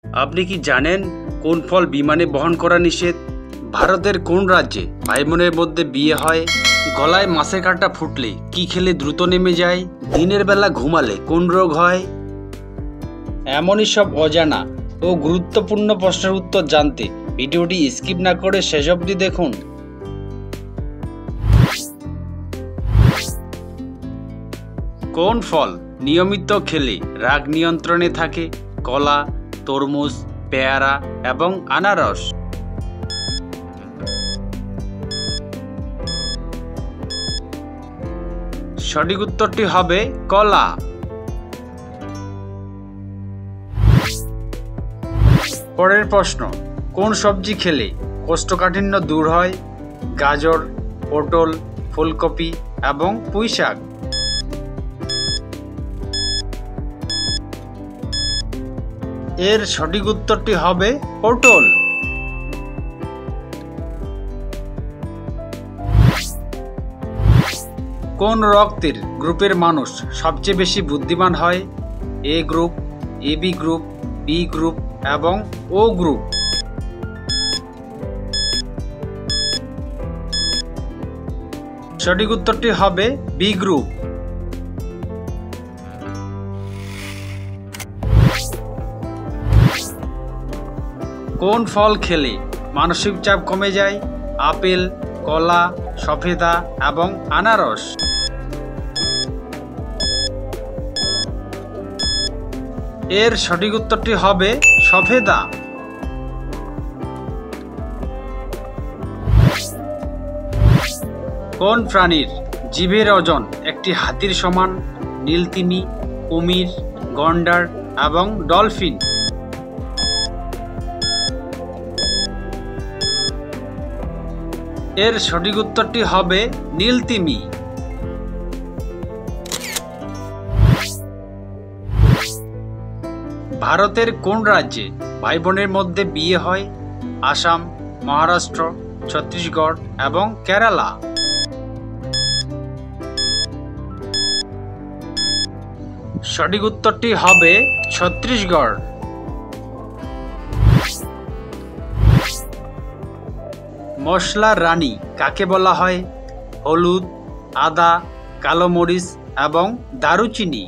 আপনি কি জানেন কোন ফল বিমানে বহন করা নিষেধ? ভারতের কোন রাজ্যে ভাই বোনের মধ্যে বিয়ে হয়? গলায় মাছের কাঁটা ফুটলে কি খেলে দ্রুত নেমে যায়? দিনের বেলা ঘুমালে কোন রোগ হয়? এমনই সব অজানা ও গুরুত্বপূর্ণ প্রশ্নের উত্তর জানতে ভিডিওটি স্কিপ না করে শেষ অবধি দেখুন। কোন ফল নিয়মিত খেলে রাগ নিয়ন্ত্রণে থাকে? কলা, তরমুজ, পেয়ারা এবং আনারস। সঠিক উত্তরটি হবে কলা। পরের প্রশ্ন, কোন সবজি খেলে কোষ্ঠকাঠিন্য দূর হয়? গাজর, পটল, ফুলকপি এবং পুঁইশাক। এর সঠিক উত্তরটি হবে পটল। কোন রক্তের গ্রুপের মানুষ সবচেয়ে বেশি বুদ্ধিমান হয়? A group, AB group, B group এবং ও গ্রুপ। সঠিক উত্তরটি হবে বি গ্রুপ। কোন ফল খেলে মানসিক চাপ কমে যায়? আপেল, কলা, সফেদা এবং আনারস। এর সঠিক উত্তরটি হবে সফেদা। কোন প্রাণীর জিভের ওজন একটি হাতির সমান? নীলতিমি, কুমির, গন্ডার এবং ডলফিন। এর সঠিক উত্তরটি হবে নীলতিমি। ভারতের কোন রাজ্যে ভাই বোনের মধ্যে বিয়ে হয়? আসাম, মহারাষ্ট্র, ছত্তিশগড় এবং কেরালা। সঠিক উত্তরটি হবে ছত্তিশগড়। মশলার রানী কাকে বলা হয়? হলুদ, আদা, কালো মরিচ এবং দারুচিনি।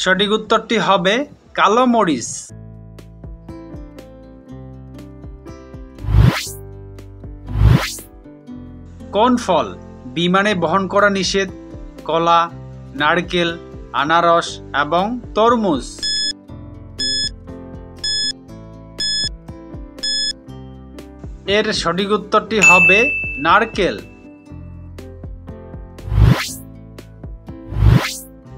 সঠিক উত্তরটি হবে কালো মরিচ। কোন ফল বিমানে বহন করা নিষেধ? কলা, নারকেল, আনারস এবং তরমুজ। এর সঠিক উত্তরটি হবে নারকেল।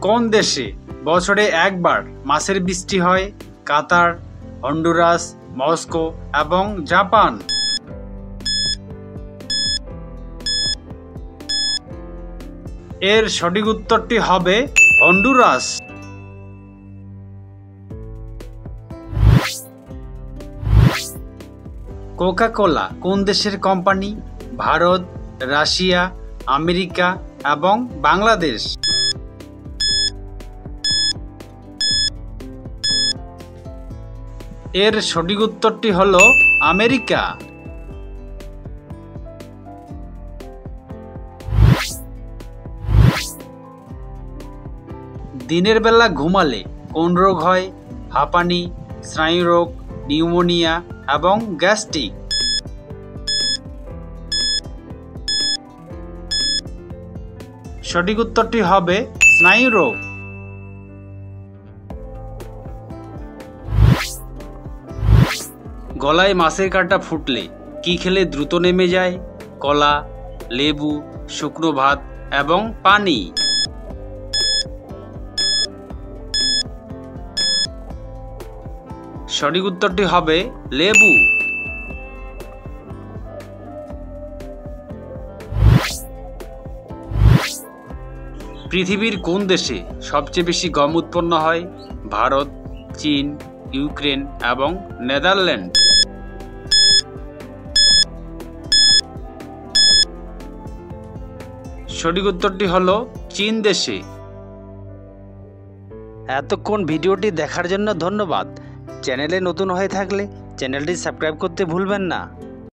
কোন দেশে বছরে একবার মাছের বৃষ্টি হয়? কাতার, হন্ডুরাস, মস্কো এবং জাপান। এর সঠিক উত্তরটি হবে হন্ডুরাস। কোকা কোলা কোন দেশের কোম্পানি? ভারত, রাশিয়া, আমেরিকা এবং বাংলাদেশ। এর সঠিক উত্তরটি হলো আমেরিকা। দিনের বেলা ঘুমালে কোন রোগ হয়? হাঁপানি, স্নায়ুরোগ, নিউমোনিয়া এবং গ্যাস্ট্রিক। সঠিক উত্তরটি হবে স্নায়ুরোগ। গলায় মাছের কাঁটা ফুটলে কি খেলে দ্রুত নেমে যায়? কলা, লেবু, শুকনো ভাত এবং পানি। সঠিক উত্তরটি হবে লেবু। পৃথিবীর কোন দেশে সবচেয়ে বেশি গম উৎপন্ন হয়? ভারত, চীন, ইউক্রেন এবং নেদারল্যান্ড। সঠিক উত্তরটি হলো চীন দেশে। এতক্ষণ ভিডিওটি দেখার জন্য ধন্যবাদ। চ্যানেলে নতুন হয়ে থাকলে চ্যানেলটি সাবস্ক্রাইব করতে ভুলবেন না।